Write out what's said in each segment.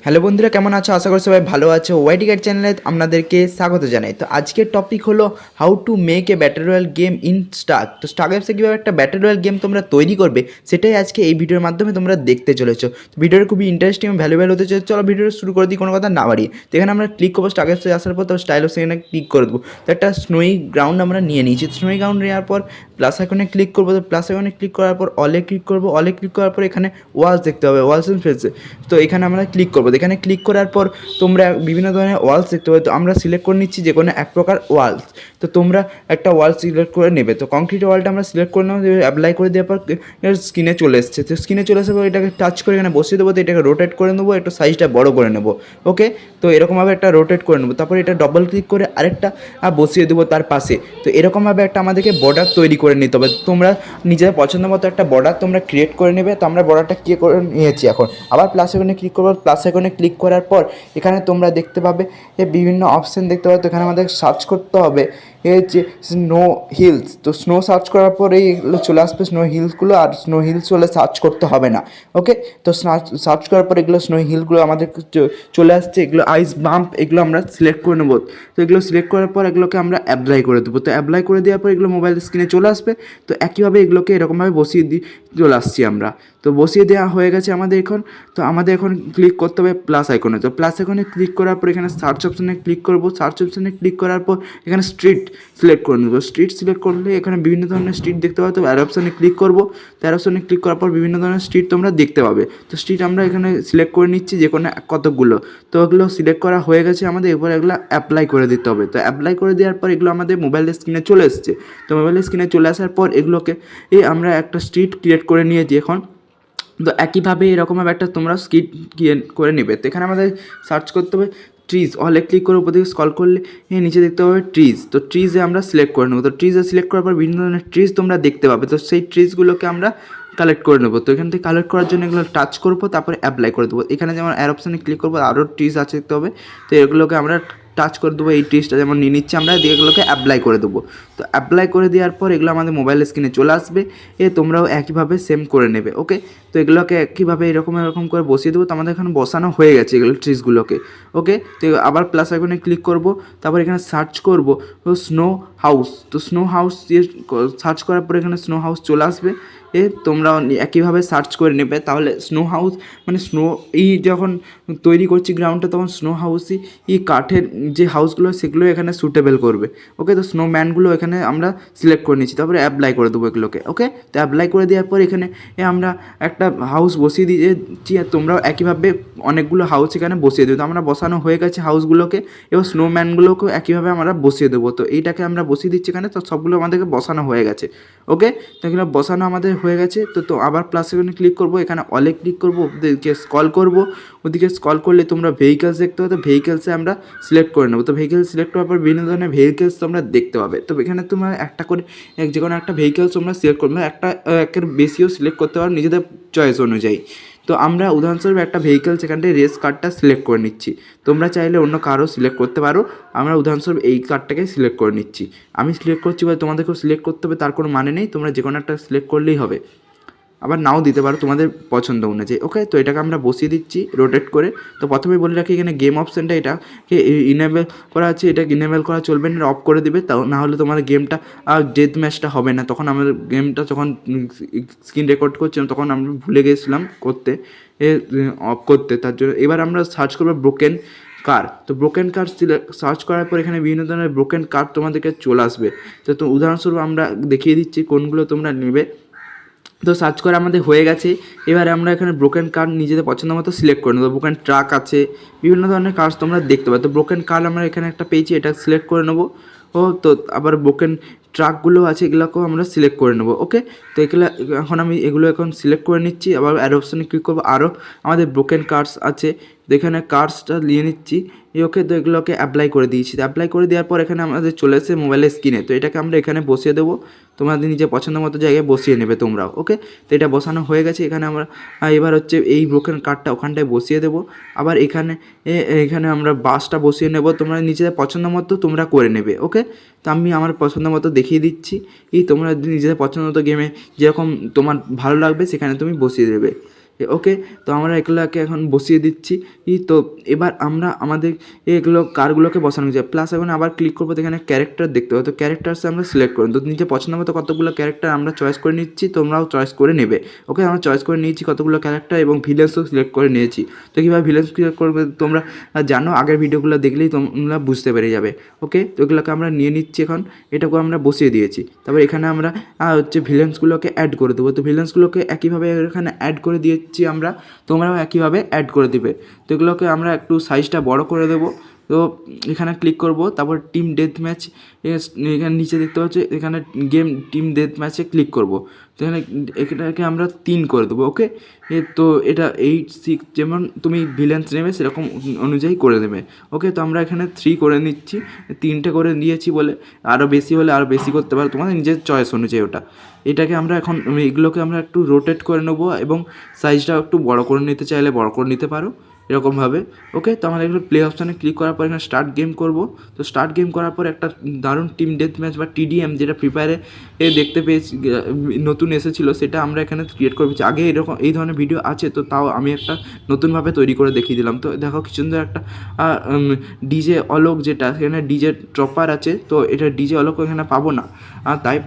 Hello বন্ধুরা, কেমন আছো? আশা করি সবাই ভালো আছো। ওয়াইটি গাইড চ্যানেলে আপনাদেরকে স্বাগত জানাই। তো আজকের টপিক হলো how to make a battle royale game in Stark. তো স্টার্ক অ্যাপসে কীভাবে একটা ব্যাটল রয়্যাল গেম তোমরা তৈরি করবে সেটাই আজকে এই ভিডিওর মাধ্যমে তোমরা দেখতে চলেছো। তো ভিডিওটা খুবই ইন্টারেস্টিং এবং ভ্যালুয়েবল হতে চলেছে। চলো ভিডিওটা শুরু করে দিই কোনো কথা না বাড়িয়ে। তো এখানে আমরা ক্লিক করবো স্টার্ক অ্যাপসে আসার পর, তো স্টাইল অফ সেখানে ক্লিক করে দেবো। তো একটা স্নোই গ্রাউন্ড আমরা নিয়ে নিয়েছি। স্নোই গ্রাউন্ড নেওয়ার পর প্লাস আইকনে ক্লিক করবো। তো প্লাস আইকনে ক্লিক করার পর অলে ক্লিক করবো। অলে ক্লিক করার পর এখানে ওয়ালস দেখতে হবে, ওয়ালস এন্ড ফেসে। তো এখানে আমরা ক্লিক করবো। এখানে ক্লিক করার পর তোমরা বিভিন্ন ধরনের ওয়ালস দেখতে পাবে। তো আমরা সিলেক্ট করে নিচ্ছি যে কোনো এক প্রকার ওয়ালস। তো তোমরা একটা ওয়াল সিলেক্ট করে নেবে। তো কংক্রিট ওয়ালটা আমরা সিলেক্ট করে নেবো। অ্যাপ্লাই করে দেওয়ার পর স্ক্রিনে চলে এসছে। তো স্ক্রিনে চলে আসার পর এটাকে টাচ করে এখানে বসিয়ে দেবো। তো এটাকে রোটেট করে নেবো, একটু সাইজটা বড় করে নেবো। ওকে, তো এরকমভাবে একটা রোটেট করে নেবো। তারপরে এটা ডবল ক্লিক করে আরেকটা বসিয়ে দেবো তার পাশে। তো এরকমভাবে একটা আমাদেরকে বর্ডার তৈরি করে নিতে হবে। তোমরা নিজেদের পছন্দ মতো একটা বর্ডার তোমরা ক্রিয়েট করে নেবে। তো আমরা বর্ডারটা ক্রিয়েট করে নিয়েছি। এখন আবার প্লাস আইকনে ক্লিক করবো। প্লাস আইকনে ক্লিক করার পর এখানে তোমরা দেখতে পাবে বিভিন্ন অপশান দেখতে পাবে। তো এখানে আমাদের সার্চ করতে হবে যে স্নো হিলস। তো স্নো সার্চ করার পর এইগুলো চলে আসবে স্নো হিলসগুলো, আর স্নো হিলস হলে সার্চ করতে হবে না। ওকে, তো সার্চ করার পর এগুলো স্নো হিলগুলো আমাদের চলে আসছে। এগুলো আইস বাম্প, এগুলো আমরা সিলেক্ট করে নেবো। তো এগুলো সিলেক্ট করার পর এগুলোকে আমরা অ্যাপ্লাই করে দেবো। তো অ্যাপ্লাই করে দেওয়ার পর এগুলো মোবাইল স্ক্রিনে চলে আসবে। তো একইভাবে এগুলোকে এরকমভাবে বসিয়ে চলে আসছি আমরা। তো বসিয়ে দেওয়া হয়ে গেছে আমাদের এখন। তো আমাদের এখন ক্লিক করতে হবে প্লাস আইকনে। তো প্লাস আইকনে ক্লিক করার পর এখানে সার্চ অপশানে ক্লিক করবো। সার্চ অপশানে ক্লিক করার পর এখানে স্ট্রিট সিলেক্ট করে নেবো। স্ট্রিট সিলেক্ট করলে এখানে বিভিন্ন ধরনের স্ট্রিট দেখতে পাবে। তো অ্যারো অপশানে ক্লিক করবো। তো অ্যারো অপশানে ক্লিক করার পর বিভিন্ন ধরনের স্ট্রিট তোমরা দেখতে পাবে। তো স্ট্রিট আমরা এখানে সিলেক্ট করে নিচ্ছি যে কোনো কতকগুলো। তো এগুলো সিলেক্ট করা হয়ে গেছে আমাদের। এরপর এগুলো অ্যাপ্লাই করে দিতে হবে। তো অ্যাপ্লাই করে দেওয়ার পর এগুলো আমাদের মোবাইলের স্ক্রিনে চলে এসছে। তো মোবাইলের স্ক্রিনে চলে আসার পর এগুলোকে আমরা একটা স্ট্রিট ক্রিয়েট করে নিয়েছি এখন। তো একইভাবে এরকমভাবে একটা তোমরা স্কিট করে নেবে। তো এখানে আমাদের সার্চ করতে হবে ট্রিজ। অলে ক্লিক করে উপর দিকে স্ক্রল করলে নিচে দেখতে পাবে ট্রিজ। তো ট্রিজে আমরা সিলেক্ট করে নেবো। তো ট্রিজে সিলেক্ট করার পর বিভিন্ন ধরনের ট্রিজ তোমরা দেখতে পাবে। তো সেই ট্রিজগুলোকে আমরা কালেক্ট করে নেবো। তো এখান থেকে কালেক্ট করার জন্য এগুলো টাচ করবো, তারপরে অ্যাপ্লাই করে দেবো। এখানে যেমন অ্যারো অপশানে ক্লিক করবো, আরও ট্রিজ আছে দেখতে হবে। তো এগুলোকে আমরা টাচ করে দেবো। এই ট্রিজটা যেমন নিয়ে নিচ্ছে আমরা, দিয়ে এগুলোকে অ্যাপ্লাই করে দেবো। তো অ্যাপ্লাই করে দেওয়ার পর এগুলো আমাদের মোবাইল স্ক্রিনে চলে আসবে। তোমরাও একইভাবে সেম করে নেবে। ওকে, তো এগুলোকে একইভাবে এরকম করে বসিয়ে দেবো। তো আমাদের এখানে বসানো হয়ে গেছে এগুলো ট্রিজগুলোকে। ওকে, তো আবার প্লাস আইকনে ক্লিক করব। তারপর এখানে সার্চ করব স্নো হাউস। তো স্নো হাউস দিয়ে সার্চ করার পর এখানে স্নো হাউস চলে আসবে। তোমরাও একইভাবে সার্চ করে নেবে। তাহলে স্নো হাউস মানে স্নো যখন তৈরি করছি গ্রাউন্ডটা, তখন স্নো হাউসই কাঠের যে হাউসগুলো সেগুলো এখানে সুটেবল করবে। ওকে, তো স্নোম্যানগুলো এখানে আমরা সিলেক্ট করে নিচ্ছি। তারপরে অ্যাপ্লাই করে দেবো এগুলোকে। ওকে, তো অ্যাপ্লাই করে দেওয়ার পর এখানে আমরা একটা হাউস বসিয়ে দিয়েছি। আর তোমরাও একইভাবে অনেকগুলো হাউস এখানে বসিয়ে দেবো। তো আমরা বসানো হয়ে গেছে হাউসগুলোকে। এবার স্নোম্যানগুলোকেও একইভাবে আমরা বসিয়ে দেবো। তো এইটাকে আমরা বসিয়ে দিচ্ছি এখানে। তো সবগুলো আমাদেরকে বসানো হয়ে গেছে। ওকে, তো এগুলো বসানো আমাদের হয়ে গেছে। তো আবার প্লাস এখানে ক্লিক করবো। এখানে অলে ক্লিক করবো, ওদিকে স্ক্রল করবো। ওদিকে স্ক্রল করলে তোমরা ভেহিকেলস দেখতে পাবে। তো ভেহিকেলসে আমরা সিলেক্ট করে নেবো। তো ভেহিকেলস সিলেক্ট করার পর বিভিন্ন ধরনের ভেহিকেলস তোমরা দেখতে পাবে। তো এখানে তোমরা একটা করে যে কোনো একটা ভেহিকেলস তোমরা সিলেক্ট করবে। একটা একের বেশিও সিলেক্ট করতে পারো নিজেদের চয়েস অনুযায়ী। তো আমরা উদাহরণস্বরূপ একটা ভেহিকেল সেখানটায় রেস কারটা সিলেক্ট করে নিচ্ছি। তোমরা চাইলে অন্য কারও সিলেক্ট করতে পারো। আমরা উদাহরণস্বরূপ এই কারটাকে সিলেক্ট করে নিচ্ছি। আমি সিলেক্ট করছি বলে তোমাদেরকেও সিলেক্ট করতে হবে তার কোনো মানে নেই। তোমরা যে কোনো একটা সিলেক্ট করলেই হবে, আবার নাও দিতে পারো তোমাদের পছন্দ অনুযায়ী। ওকে, তো এটাকে আমরা বসিয়ে দিচ্ছি রোটেট করে। তো প্রথমেই বলে রাখি এখানে গেম অপশানটা এটাকে ইনেবল করা আছে। এটা ইনেবল করা চলবে না, অফ করে দেবে। তাও না হলে তোমাদের গেমটা ডেথ ম্যাচটা হবে না। তখন আমাদের গেমটা যখন স্ক্রিন রেকর্ড করছিলাম তখন আমরা ভুলে গেছিলাম করতে অফ করতে। তার জন্য এবার আমরা সার্চ করবো ব্রোকেন কার। তো ব্রোকেন কার সার্চ করার পর এখানে বিভিন্ন ধরনের ব্রোকেন কার তোমাদেরকে চলে আসবে। তো উদাহরণস্বরূপ আমরা দেখিয়ে দিচ্ছি কোনগুলো তোমরা নেবে। তো সার্চ করা আমাদের হয়ে গেছে। এবারে আমরা এখানে ব্রোকেন কার নিজেদের পছন্দ মতো সিলেক্ট করে নেবো। ব্রোকেন ট্রাক আছে, বিভিন্ন ধরনের কার্স তোমরা দেখতে পাবে। তো ব্রোকেন কার আমরা এখানে একটা পেয়েছি, এটা সিলেক্ট করে নেবো। তো আবার ব্রোকেন ট্রাকগুলো আছে এগুলোকেও আমরা সিলেক্ট করে নেবো। ওকে, তো এগুলো এগুলো এখন সিলেক্ট করে নিচ্ছি। আবার অ্যারো অপশানে ক্লিক করবো। আরও আমাদের ব্রোকেন কার্স আছে, তো এখানে কার্সটা নিয়ে নিচ্ছি। ওকে, তো এগুলোকে অ্যাপ্লাই করে দিয়েছি। অ্যাপ্লাই করে দেওয়ার পর এখানে আমাদের চলে এসেছে মোবাইলের স্ক্রিনে। তো এটাকে আমরা এখানে বসিয়ে দেবো। তোমাদের নিজের পছন্দ মতো জায়গায় বসিয়ে নেবে তোমরাও। ওকে, তো এটা বসানো হয়ে গেছে। এখানে আমরা এবার হচ্ছে এই ব্রোকেন কার্ডটা ওখানটায় বসিয়ে দেবো। আবার এখানে আমরা বাসটা বসিয়ে নেব। তোমরা নিজেদের পছন্দ মতো তোমরা করে নেবে। ওকে, তো আমি আমার পছন্দ মতো দেখিয়ে দিচ্ছি। তোমরা নিজেদের পছন্দ মতো গেমে যেরকম তোমার ভালো লাগবে সেখানে তুমি বসিয়ে দেবে। ওকে, তো আমরা এগুলোকে এখন বসিয়ে দিচ্ছি। তো এবার আমরা আমাদের এগুলো কারগুলোকে বসানো যায়। প্লাস এখন আবার ক্লিক করবো, তো এখানে ক্যারেক্টার দেখতে পাবো, তো ক্যারেক্টারসে আমরা সিলেক্ট করবো। তো নিজে পছন্দ মতো কতগুলো ক্যারেক্টার আমরা চয়েস করে নিচ্ছি, তোমরাও চয়েস করে নেবে। ওকে, আমরা চয়েস করে নিয়েছি কতগুলো ক্যারেক্টার এবং ভিলেন্সও সিলেক্ট করে নিয়েছি। তো কীভাবে ভিলেন্স সিলেক্ট করবে তোমরা জানো, আগের ভিডিওগুলো দেখলেই তোমরা বুঝতে পেরে যাবে। ওকে, তো এগুলোকে আমরা নিয়ে নিচ্ছি এখন, এটাকে আমরা বসিয়ে দিয়েছি। তারপর এখানে আমরা হচ্ছে ভিলেন্সগুলোকে অ্যাড করে দেবো। তো ভিলেন্সগুলোকে একইভাবে এখানে অ্যাড করে দিয়েছি আমরা, তোমরাও একইভাবে অ্যাড করে দিবে। তো এগুলোকে আমরা একটু সাইজটা বড় করে দেবো। তো এখানে ক্লিক করব, তারপর টিম ডেথ ম্যাচ এখানে নিচে দেখতে পাচ্ছি, এখানে গেম টিম ডেথ ম্যাচে ক্লিক করব। তো এখানে এটাকে আমরা 3 করে দেবো। ওকে, তো এটা 8 6 যেমন তুমি ভিলেন্স নেবে সেরকম অনুযায়ী করে দেবে। ওকে, তো আমরা এখানে 3 করে নিচ্ছি, 3টে করে নিয়েছি বলে, আরও বেশি হলে আরও বেশি করতে পারো, তোমাদের নিজের চয়েস অনুযায়ী ওটা। এটাকে আমরা এখন এগুলোকে আমরা একটু রোটেট করে নেবো এবং সাইজটাও একটু বড় করে নিতে চাইলে বড় করে নিতে পারো এরকমভাবে। ওকে, তো আমরা এগুলো প্লে অপশানে ক্লিক করার পর এখানে স্টার্ট গেম করব। তো স্টার্ট গেম করার পর একটা দারুণ টিম ডেথ ম্যাচ বা টিডিএম, যেটা ফ্রি ফায়ারে দেখতে পেয়েছি নতুন এসেছিলো, সেটা আমরা এখানে ক্রিয়েট করে পেয়েছি। আগে এরকম এই ধরনের ভিডিও আছে, তো তাও আমি একটা নতুনভাবে তৈরি করে দেখিয়ে দিলাম। তো দেখো কি সুন্দর একটা ডিজে অলোক, যেটা সেখানে ডিজে ট্রপার আছে, তো এটা ডিজে অলোক এখানে পাবো না, তাই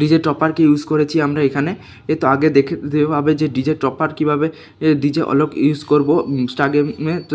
ডিজে টপারকে ইউজ করেছি আমরা এখানে। তো আগে দেখে দেওয়া হবে যে ডিজে টপার কীভাবে ডিজে অলোক ইউজ করবো স্টার গেমে। তো